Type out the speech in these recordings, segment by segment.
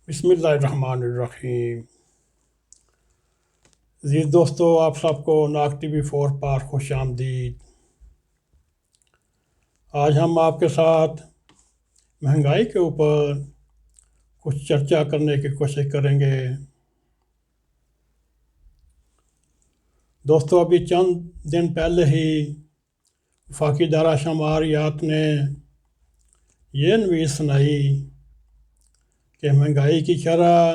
بسم اللہ الرحمن الرحیم۔ عزیز دوستو، آپ سب کو ناگ ٹی وی 4 پر خوش آمدید۔ آج ہم آپ کے ساتھ مہنگائی کے اوپر کچھ چرچا کرنے کی کوشش کریں گے۔ دوستو، ابھی چند دن پہلے ہی وفاقی ادارہ شماریات نے یہ نویس سنائی کہ مہنگائی کی شرح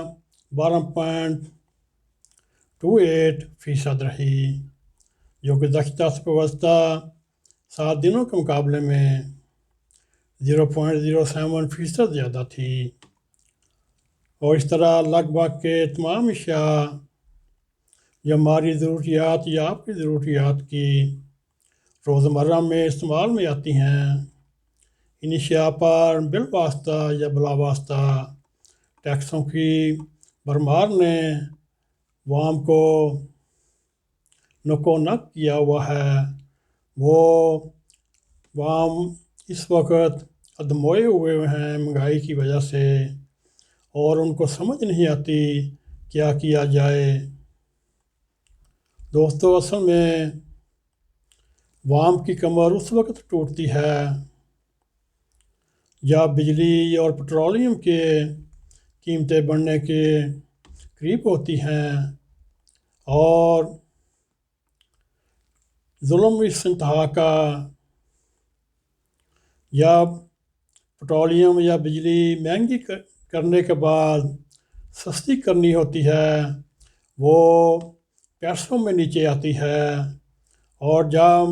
12.28% رہی، جو کہ گزشتہ وسطی 7 دنوں کے مقابلے میں 0.07% زیادہ تھی، اور اس طرح لگ بھگ کے تمام اشیاء جو ہماری ضروریات یا آپ کی ضروریات کی روزمرہ میں استعمال میں آتی ہیں، ان اشیاء پر بالواسطہ یا بلا واسطہ ٹیکسوں کی بھرمار نے عوام کو نکو نک کیا ہوا ہے۔ وہ عوام اس وقت ادموئے ہوئے ہیں مہنگائی کی وجہ سے، اور ان کو سمجھ نہیں آتی کیا کیا جائے۔ دوستو، اصل میں عوام کی کمر اس وقت ٹوٹتی ہے جب بجلی اور پٹرولیم کے قیمتیں بڑھنے کے قریب ہوتی ہیں اور ظلم اس انتہا کا، جب پٹرولیم یا بجلی مہنگی کرنے کے بعد سستی کرنی ہوتی ہے، وہ پیسوں میں نیچے آتی ہے، اور جب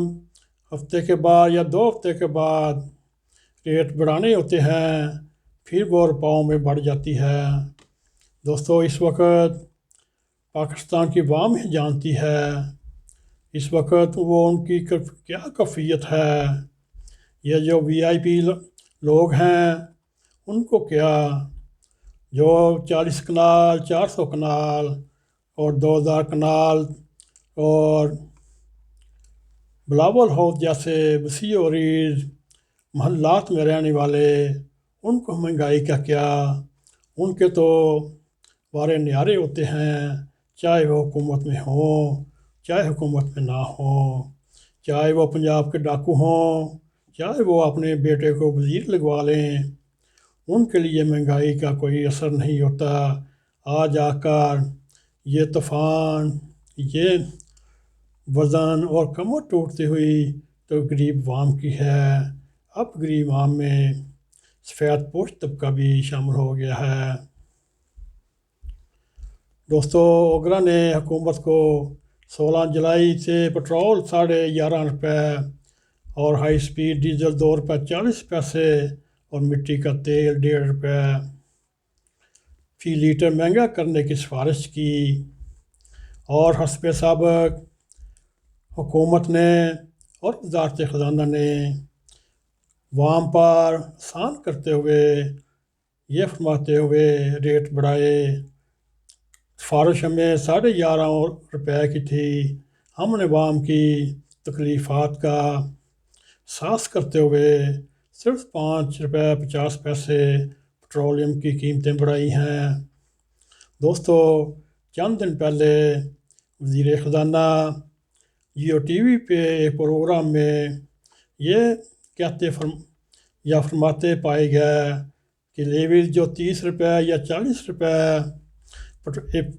ہفتے کے بعد یا 2 ہفتے کے بعد ریٹ بڑھانے ہوتے ہیں، پھر وہ روپاؤں میں بڑھ جاتی ہے۔ دوستو، اس وقت پاکستان کی عوام ہی جانتی ہے اس وقت وہ ان کی کیا کیفیت ہے۔ یہ جو VIP لوگ ہیں، ان کو کیا، جو 40 کنال 400 کنال اور 2000 کنال اور بلاول ہاؤس جیسے وسیع و عریض محلات میں رہنے والے، ان کو مہنگائی کا کیا؟ ان کے تو وارے نیارے ہوتے ہیں، چاہے وہ حکومت میں ہوں چاہے حکومت میں نہ ہوں، چاہے وہ پنجاب کے ڈاکو ہوں چاہے وہ اپنے بیٹے کو وزیر لگوا لیں، ان کے لیے مہنگائی کا کوئی اثر نہیں ہوتا۔ آج آ کر یہ طوفان، یہ وزن اور کمر ٹوٹتی ہوئی تو غریب عوام کی ہے۔ اب غریب عوام میں سفید پوش طبقہ بھی شامل ہو گیا ہے۔ دوستو، اوگرا نے حکومت کو 16 جولائی سے پٹرول 11.5 روپے اور ہائی سپیڈ ڈیزل 2 روپے 40 پیسے اور مٹی کا تیل 1.5 روپے فی لیٹر مہنگا کرنے کی سفارش کی، اور حسب سابق حکومت نے اور وزارت خزانہ نے عوام پر احسان کرتے ہوئے یہ فرماتے ہوئے ریٹ بڑھائے۔ سفارش ہمیں 11.5 روپے کی تھی، ہم نے عوام کی تکلیفات کا احساس کرتے ہوئے صرف 5 روپے 50 پیسے پٹرولیم کی قیمتیں بڑھائی ہیں۔ دوستو، چند دن پہلے وزیر خزانہ جیو TV پہ ایک پروگرام میں یہ فرماتے پائے گئے کہ لیویز جو 30 روپے یا 40 روپے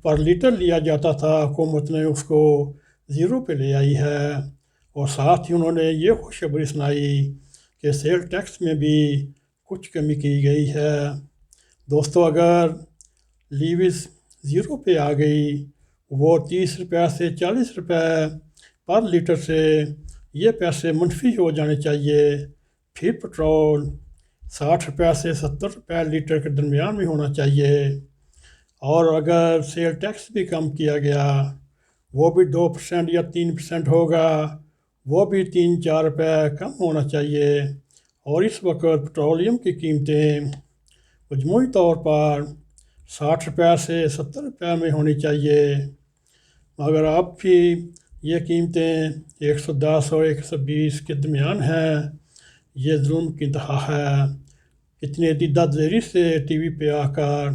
پر لیٹر لیا جاتا تھا، حکومت نے اس کو 0 پہ لے آئی ہے، اور ساتھ ہی انہوں نے یہ خوشخبری سنائی کہ سیل ٹیکس میں بھی کچھ کمی کی گئی ہے۔ دوستو، اگر لیویز 0 پہ آ گئی، وہ 30 روپے سے 40 روپے پر لیٹر سے یہ پیسے منفی ہو جانے چاہیے، پھر پٹرول 60 روپے سے 70 روپے لیٹر کے درمیان میں ہونا چاہیے، اور اگر سیل ٹیکس بھی کم کیا گیا، وہ بھی 2% یا 3% ہوگا، وہ بھی 3-4 روپے کم ہونا چاہیے، اور اس وقت پٹرولیم کی قیمتیں مجموعی طور پر 60 روپے سے 70 روپے میں ہونی چاہیے، مگر اب بھی یہ قیمتیں 110 اور 120 کے درمیان ہیں۔ یہ ظلم کی انتہا ہے۔ اتنی عدد ذیلی سے TV پہ آ کر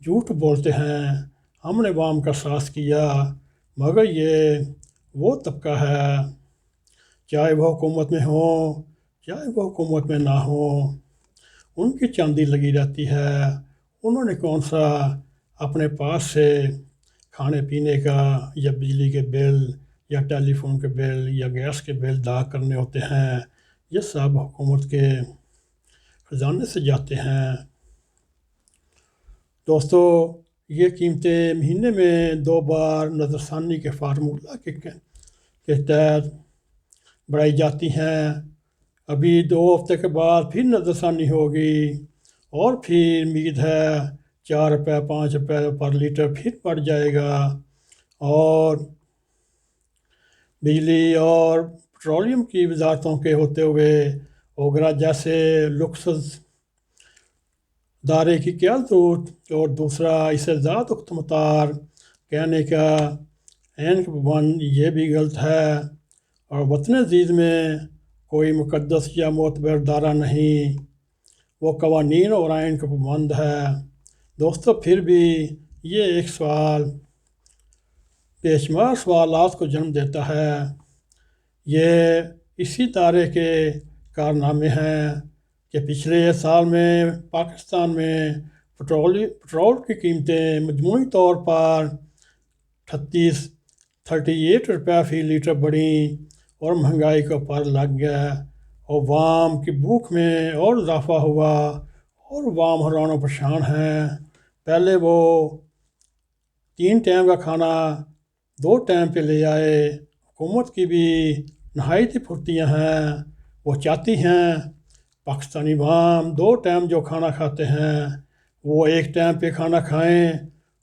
جھوٹ بولتے ہیں ہم نے عوام کا ساتھ کیا، مگر یہ وہ طبقہ ہے، چاہے وہ حکومت میں ہوں چاہے وہ حکومت میں نہ ہوں، ان کی چاندی لگی رہتی ہے، انہوں نے کون سا اپنے پاس سے کھانے پینے کا یا بجلی کے بل یا ٹیلی فون کے بل یا گیس کے بل ادا کرنے ہوتے ہیں، یہ سب حکومت کے خزانے سے جاتے ہیں۔ دوستو، یہ قیمتیں مہینے میں 2 بار نظر ثانی کے فارمولہ کے تحت بڑھائی جاتی ہیں۔ ابھی 2 ہفتے کے بعد پھر نظر ثانی ہوگی اور پھر امید ہے 4 روپے 5 روپے پر لیٹر پھر بڑھ جائے گا، اور بجلی اور پٹرولیم کی وزارتوں کے ہوتے ہوئے اوگرا جیسے لکسز ادارے کی کیا ضرورت، اور دوسرا اسے ذات اختمتار کہنے کا عین پابند یہ بھی غلط ہے، اور وطن عزیز میں کوئی مقدس یا معتبر ادارہ نہیں، وہ قوانین اور آئین کا پابند ہے۔ دوستو، پھر بھی یہ ایک سوال بے شمار سوالات کو جنم دیتا ہے۔ یہ اسی ادارے کے کارنامے ہیں کہ پچھلے سال میں پاکستان میں پٹرول کی قیمتیں مجموعی طور پر 38 روپے فی لیٹر بڑھیں اور مہنگائی کا پر لگ گیا، اور عوام کی بھوک میں اور اضافہ ہوا، اور عوام حیران و پریشان ہیں۔ پہلے وہ 3 ٹائم کا کھانا 2 ٹائم پہ لے آئے، حکومت کی بھی نہایت پھرتیاں ہیں، وہ چاہتی ہیں پاکستانی عوام 2 ٹائم جو کھانا کھاتے ہیں وہ 1 ٹائم پہ کھانا کھائیں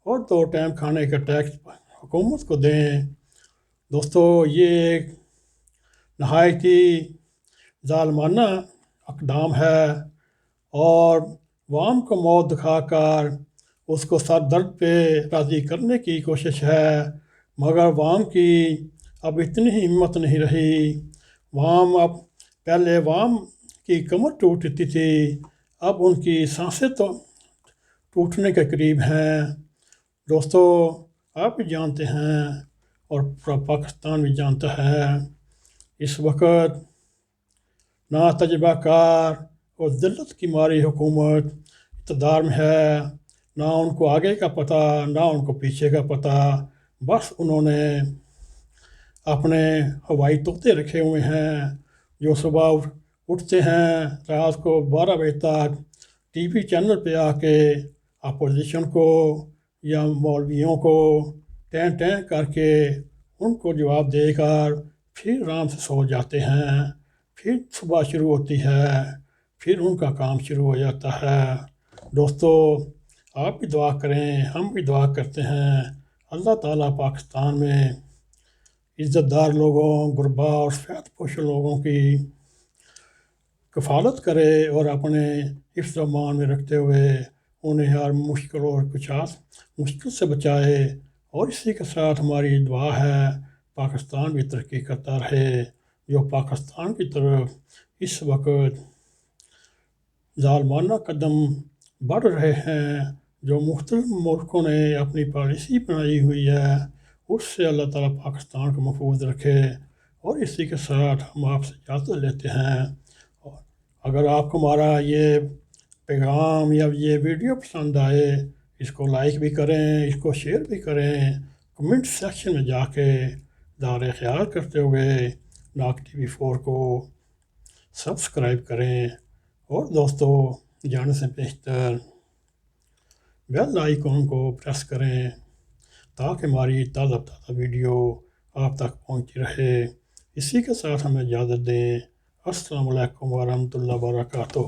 اور 2 ٹائم کھانے کا ٹیکس حکومت کو دیں۔ دوستو، یہ ایک نہایت ہی ظالمانہ اقدام ہے، اور عوام کو موت دکھا کر اس کو سر درد پہ راضی کرنے کی کوشش ہے، مگر عوام کی اب اتنی ہی ہمت نہیں رہی۔ پہلے عوام کی کمر ٹوٹتی تھی، اب ان کی سانسیں تو ٹوٹنے کے قریب ہیں۔ دوستو، آپ بھی جانتے ہیں اور پورا پاکستان بھی جانتا ہے، اس وقت نہ تجربہ کار اور ذلت کی ماری حکومت اقتدار میں ہے، نہ ان کو آگے کا پتہ نہ ان کو پیچھے کا پتہ، بس انہوں نے اپنے ہوائی طوطے رکھے ہوئے ہیں جو صبح اٹھتے ہیں، رات کو 12 بجے تک ٹی وی چینل پہ آ کے اپوزیشن کو یا مولویوں کو ٹین ٹین کر کے ان کو جواب دے کر پھر آرام سے سو جاتے ہیں، پھر صبح شروع ہوتی ہے، پھر ان کا کام شروع ہو جاتا ہے۔ دوستو، آپ بھی دعا کریں، ہم بھی دعا کرتے ہیں، اللہ تعالیٰ پاکستان میں عزت دار لوگوں، غربا اور سفید پوش لوگوں کی کفالت کرے اور اپنے حفظ و امان میں رکھتے ہوئے انہیں ہر مشکل اور مشکل سے بچائے۔ اور اسی کے ساتھ ہماری دعا ہے پاکستان بھی ترقی کرتا رہے، جو پاکستان کی طرف اس وقت ظالمانہ قدم بڑھ رہے ہیں، جو مختلف ملکوں نے اپنی پالیسی بنائی ہوئی ہے، اس سے اللہ تعالیٰ پاکستان کو محفوظ رکھے۔ اور اسی کے ساتھ ہم آپ سے اجازت لیتے ہیں۔ اگر آپ کو ہمارا یہ پیغام یا یہ ویڈیو پسند آئے، اس کو لائک بھی کریں، اس کو شیئر بھی کریں، کمنٹ سیکشن میں جا کے اظہار خیال کرتے ہوئے ناگ ٹی وی 4 کو سبسکرائب کریں، اور دوستو جانے سے بیشتر بیل آئیکن کو پریس کریں تاکہ ہماری تازہ ویڈیو آپ تک پہنچتی رہے۔ اسی کے ساتھ ہمیں اجازت دیں۔ السلام علیکم ورحمۃ اللہ وبرکاتہ۔